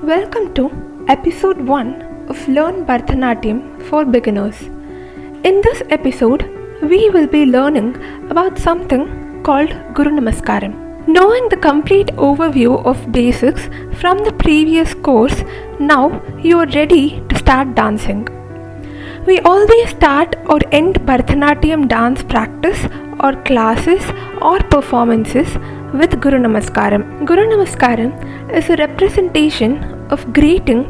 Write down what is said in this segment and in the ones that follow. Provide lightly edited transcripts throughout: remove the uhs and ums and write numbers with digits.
Welcome to episode 1 of Learn Bharatanatyam for Beginners. In this episode, we will be learning about something called Guru Namaskaram. Knowing the complete overview of basics from the previous course, now you are ready to start dancing. We always start or end Bharatanatyam dance practice or classes or performances with Guru Namaskaram. Guru Namaskaram is a representation of greeting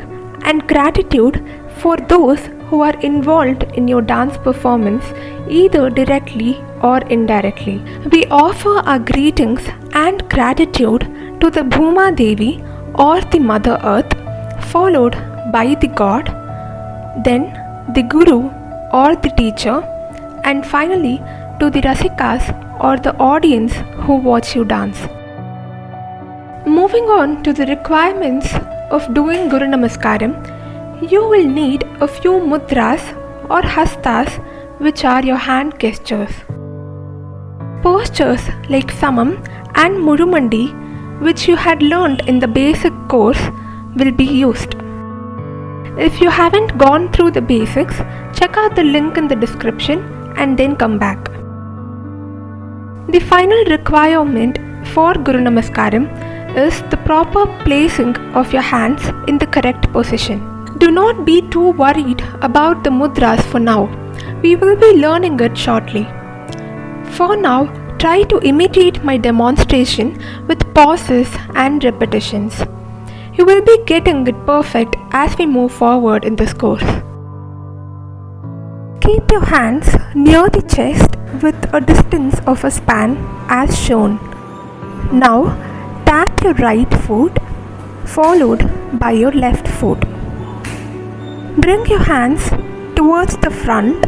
and gratitude for those who are involved in your dance performance either directly or indirectly. We offer our greetings and gratitude to the Bhuma Devi or the Mother Earth, followed by the God, then the Guru or the teacher, and finally to the Rasikas or the audience who watch you dance. Moving on to the requirements of doing Guru Namaskaram, you will need a few Mudras or Hasthas, which are your hand gestures. Postures like Samam and Murumandi, which you had learned in the basic course, will be used. If you haven't gone through the basics, check out the link in the description and then come back. The final requirement for Guru Namaskaram is the proper placing of your hands in the correct position. Do not be too worried about the mudras for now. We will be learning it shortly. For now, try to imitate my demonstration with pauses and repetitions. You will be getting it perfect as we move forward in this course. Keep your hands near the chest with a distance of a span as shown. Now, tap your right foot followed by your left foot. Bring your hands towards the front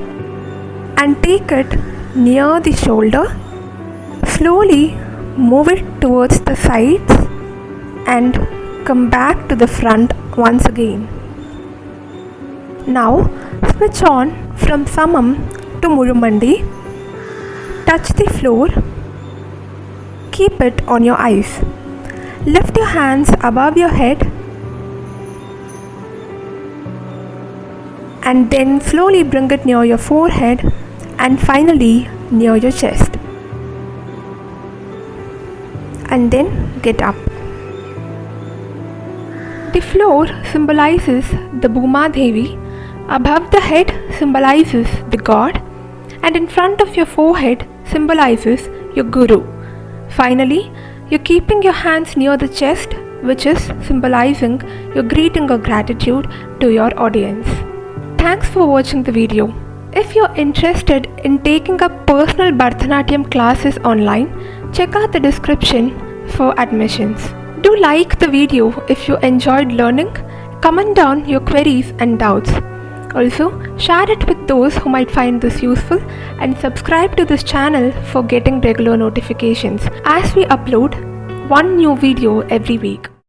and take it near the shoulder. Slowly move it towards the sides and come back to the front once again. Now switch on from Samam to Murumandi. Touch the floor. Keep it on your eyes. Lift your hands above your head and then slowly bring it near your forehead and finally near your chest. And then get up. The floor symbolizes the Bhuma Devi, above the head symbolizes the God, and in front of your forehead symbolizes your Guru. Finally, you're keeping your hands near the chest, which is symbolizing your greeting or gratitude to your audience. Thanks for watching the video. If you're interested in taking up personal Bharatanatyam classes online, check out the description for admissions. Do like the video if you enjoyed learning. Comment down your queries and doubts. Also, share it with those who might find this useful and subscribe to this channel for getting regular notifications as we upload one new video every week.